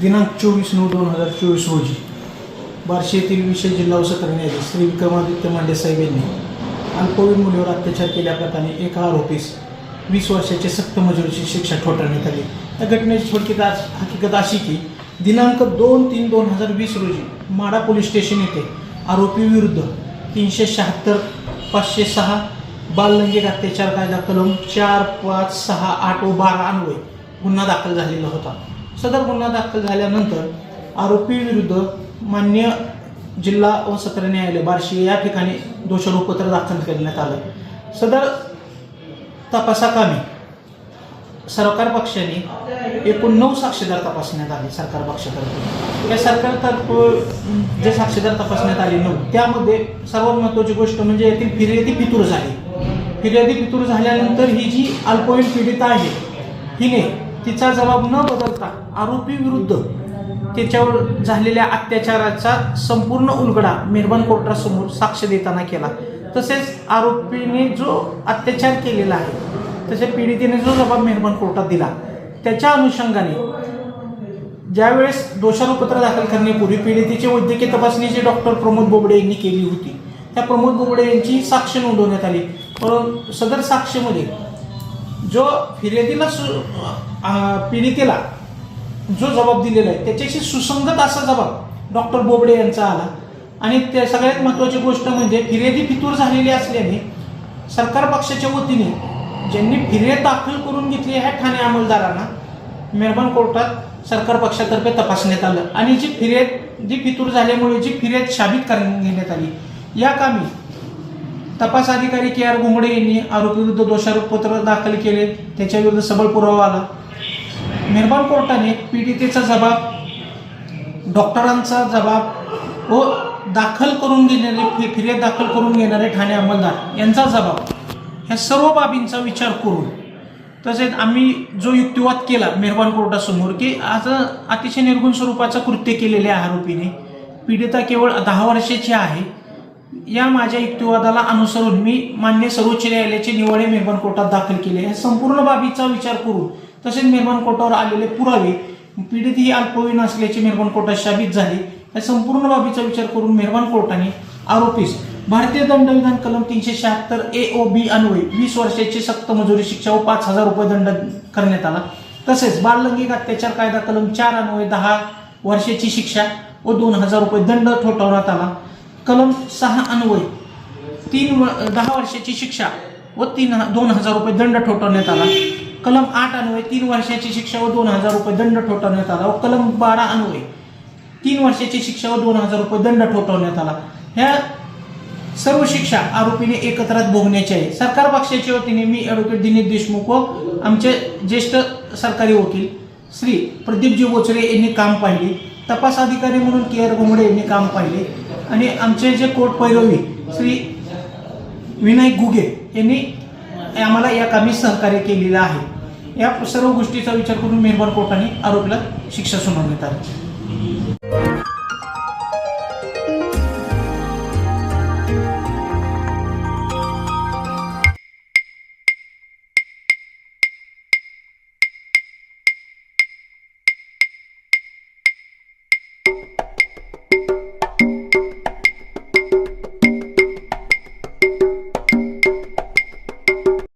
दिनांक 24/9/2024 रोजी बार्शी येथील विशेष जिल्हा व सत्र न्यायाधीश श्री विक्रमादित्य मांडे साहेब यांनी अल्पवयीन मुलीवर अत्याचार केल्याप्रकरणी एका आरोपीस 20 वर्षाची सक्त मजुरीची शिक्षा ठोठावण्यात आली। या घटनेची थोडक्यात हकीकत अशी की दिनांक 2/3/2020 रोजी माडा पोलीस स्टेशन येथे आरोपी विरुद्ध 376 506 बाललैंगिक अत्याचार कायदा कलम 4, 5, 6, 8 व 12 अन्वये गुन्हा दाखल झालेला होता। सदर गुन्हा दाखल झाल्यानंतर आरोपी विरुद्ध मान्य जिल्हा व सत्र न्यायालय बार्शी या ठिकाणी दोषारोपपत्र दाखल करण्यात आलं। सदर तपासाकामी सरकार पक्षाने एकूण 9 साक्षीदार तपासण्यात आले। सरकार पक्षातर्फे या सरकारतर्फे जे साक्षीदार तपासण्यात आले 9 त्यामध्ये सर्वात महत्त्वाची गोष्ट म्हणजे येथील फिर्यादी फितूर झाली। फिर्यादी फितूर झाल्यानंतर ही जी अल्पवयीन पीडिता आहे हिने तिचा जबाब न बदलता आरोपी विरुद्ध त्याच्यावर झालेल्या अत्याचाराचा संपूर्ण उलगडा मेहरबान कोर्टासमोर साक्ष देताना केला। तसेच आरोपीने जो अत्याचार केलेला आहे तसे पीडितेने जो जबाब मेहरबान कोर्टात दिला त्याच्या अनुषंगाने ज्यावेळेस दोषारोपपत्र दाखल करण्यापूर्वी पीडितेची वैद्यकीय तपासणी जी डॉक्टर प्रमोद बोबडे यांनी केली होती त्या प्रमोद बोबडे यांची साक्ष नोंदवण्यात आली। परंतु सदर साक्षीमध्ये जो फिर्यादीला पीडितेला जो जबाब दिलेला आहे त्याच्याशी सुसंगत असा जबाब डॉक्टर बोबडे यांचा आला। आणि त्या सगळ्यात महत्त्वाची गोष्ट म्हणजे फिर्यादी फितूर झालेली असल्याने सरकार पक्षाच्या वतीने ज्यांनी फिर्याद दाखल करून घेतली ह्या ठाणे अंमलदारांना मेहरबान कोर्टात सरकार पक्षातर्फे तपासण्यात आलं आणि जी फितूर झाल्यामुळे जी फिर्याद शाबित करण्यात आली या कामी तपास अधिकारी KR घोंगडे यांनी आरोपीविरुद्ध दोषारोपपत्र दाखल केले। त्याच्याविरुद्ध सबळ पुरावा आला। मेहरबान कोर्टाने पीडितेचा जबाब डॉक्टरांचा जबाब व दाखल करून घेणारे फिर्याद दाखल करून घेणारे ठाणे अंमलदार यांचा जबाब ह्या सर्व बाबींचा विचार करून तसेच आम्ही जो युक्तिवाद केला मेहरबान कोर्टासमोर की आज अतिशय निर्गुण स्वरूपाचं कृत्य केलेल्या आरोपीने पीडिता केवळ 10 वर्षाची आहे या माझ्या युक्तिवादाला अनुसरून मी मान्य सर्वोच्च न्यायालयाचे निवाडे मेहरबान कोर्टात दाखल केले। या संपूर्ण बाबीचा विचार करून तसेच मेहरबान कोर्टावर आलेले पुरावे पीडित ही अल्पवयीन असल्याचे मेहरबान कोर्टात साबित झाले। या संपूर्ण बाबीचा विचार करून मेहरबान कोर्टाने आरोपीस भारतीय दंडविधान कलम 376 A O B अन्वये 20 वर्षाची सक्त मजुरी शिक्षा व 5,000 रुपये दंड करण्यात आला। तसेच बाललैंगिक अत्याचार कायदा कलम 4 अन्वये 10 वर्षाची शिक्षा व 2,000 रुपये दंड ठोठावण्यात आला। कलम 6 अन्वये 10 वर्षाची शिक्षा व 2,000 रुपये दंड ठोठावण्यात आला। कलम 8 अन्वये 3 वर्षाची शिक्षा व 2,000 रुपये दंड ठोठावण्यात आला व कलम 12 अन्वये 3 वर्षाची शिक्षा व 2,000 रुपये दंड ठोठावण्यात आला। ह्या सर्व शिक्षा आरोपीने एकत्रात भोगण्याची आहे। सरकार पक्षाच्या वतीने मी ॲडव्होकेट दिनेश देशमुख व आमचे ज्येष्ठ सरकारी वकील श्री प्रदीपजी बोचरे यांनी काम पाहिले। तपास अधिकारी म्हणून KR घोंगडे यांनी काम पाहिले आणि आमचे जे कोर्ट पैरवी श्री विनायक गुगे यांनी आम्हाला या कामी सहकार्य केलेलं आहे। या सर्व गोष्टीचा विचार करून मेहरबान कोर्टाने आरोपीला शिक्षा सुनावण्यात आली।